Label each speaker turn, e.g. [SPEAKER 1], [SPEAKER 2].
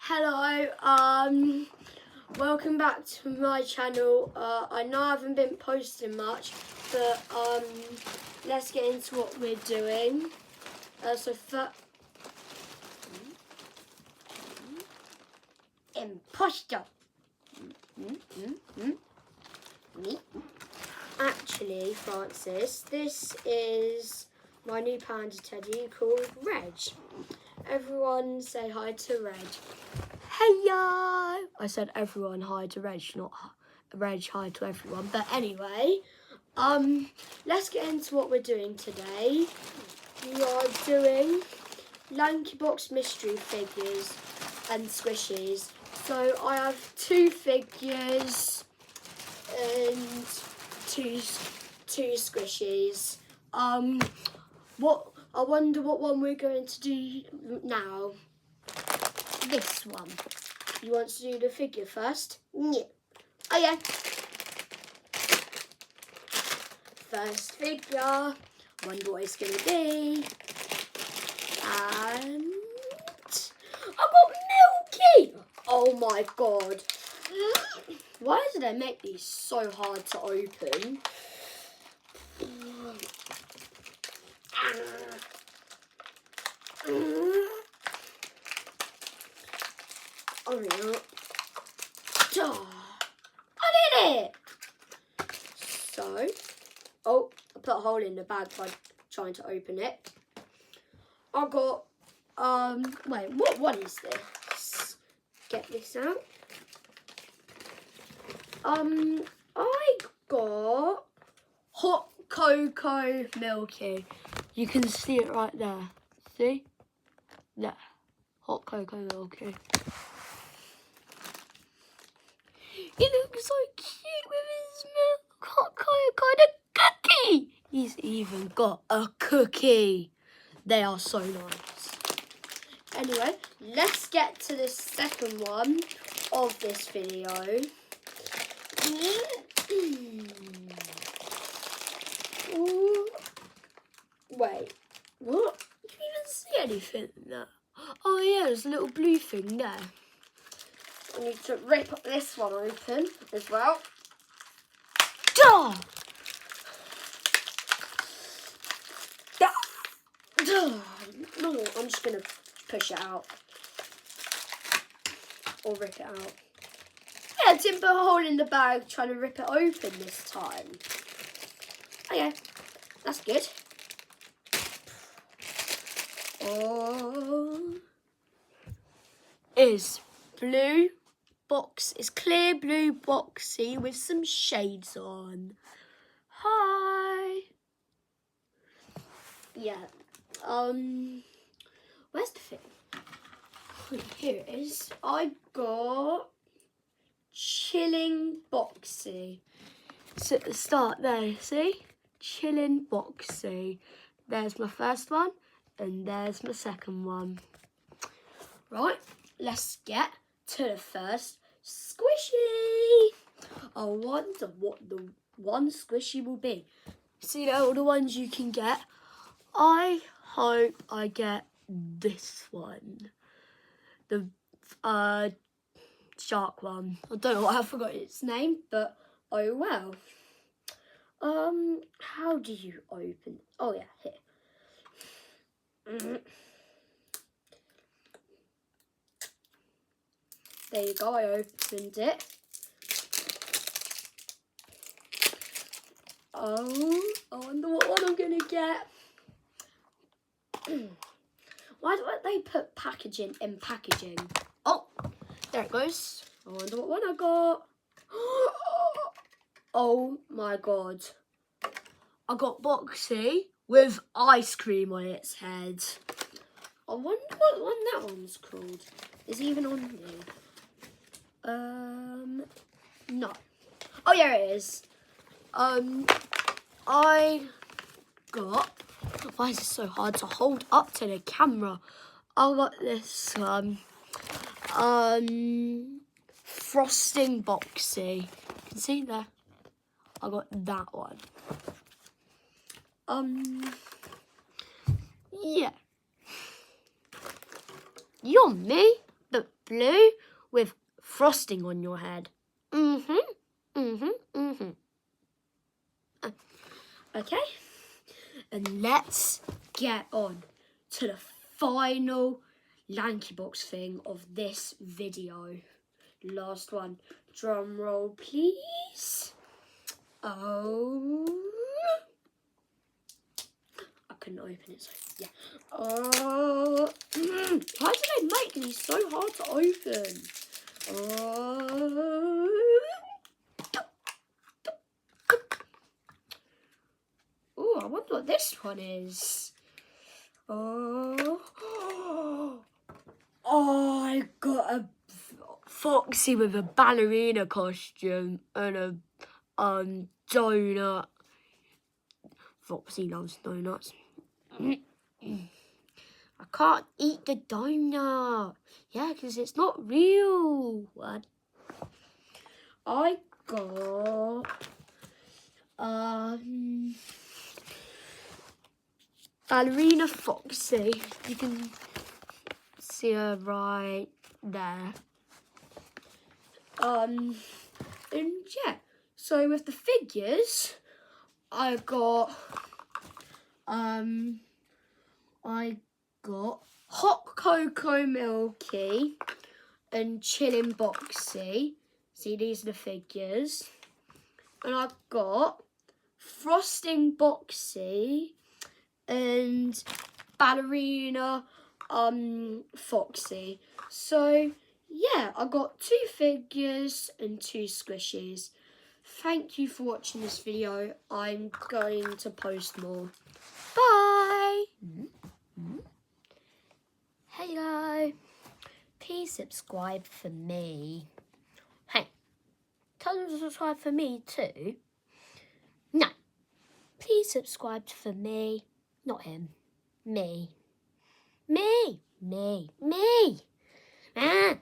[SPEAKER 1] Hello, welcome back to my channel. I know I haven't been posting much, but let's get into what we're doing. Imposter. Me. Actually, Francis, this is my new panda teddy called Reg. Everyone say hi to Reg. Hey-yo! I said everyone hi to Reg, not Reg hi to everyone. But anyway, let's get into what we're doing today. We are doing LankyBox mystery figures and squishies. So I have 2 figures and two squishies. I wonder what one we're going to do now. This one. You want to do the figure first? Yeah. Oh yeah. First figure. Wonder what it's going to be. And I got Milky. Oh my god. Why do they make these so hard to open? Oh no. I did it! So, I put a hole in the bag by trying to open it. I got, wait, what one is this? Get this out. I got hot cocoa Milky. You can see it right there. See? There. Hot cocoa Milky. He looks so cute with his hot cocoa and a cookie. He's even got a cookie. They are so nice. Anyway, let's get to the second one of this video. Wait, what? Can you even see anything there? Oh yeah, there's a little blue thing there. I need to rip this one open as well. Duh! No, I'm just going to push it out. Or rip it out. Yeah, I didn't put a hole in the bag trying to rip it open this time. Okay, that's good. Is blue box. It's clear blue boxy with some shades on. Hi. Yeah. Where's the thing? Here it is. I got chilling boxy. So at the start there, see? Chilling boxy. There's my first one and there's my second one. Right, let's get to the first squishy. I wonder what the one squishy will be. See all the ones you can get? I hope I get this one. The shark one. I don't know, I forgot its name, but oh well. How do you open? Oh yeah, here. There you go, I opened it. Oh, I wonder what one I'm gonna get. Why don't they put packaging in packaging? Oh, there it goes. I wonder what one I got. Oh my god. I got boxy with ice cream on its head. I wonder what one that one's called. Is it even on here? No. Oh yeah, it is. I got. Why is it so hard to hold up to the camera? I got this frosting boxy. You can see there. I got that one. Yeah. Yummy. but blue with frosting on your head. Okay, and let's get on to the final LankyBox thing of this video. Last one. Drum roll, please. Oh, I couldn't open it, so yeah. Oh, why do they make these so hard to open? Oh, I wonder what this one is. Oh, I got a Foxy with a ballerina costume and a donut. Foxy loves donuts. I can't eat the donut. Yeah, because it's not real. What? I got ballerina Foxy. You can see her right there. And yeah, so with the figures, I got Hot Cocoa Milky and Chillin' Boxy. See, these are the figures. And I got Frosting Boxy and Ballerina Foxy. So yeah, I got 2 figures and 2 squishies. Thank you for watching this video. I'm going to post more. Bye! Hello. Please subscribe for me. Hey, tell them to subscribe for me too. No. Please subscribe for me. Not him. Me. Me. Me. Me. Ah.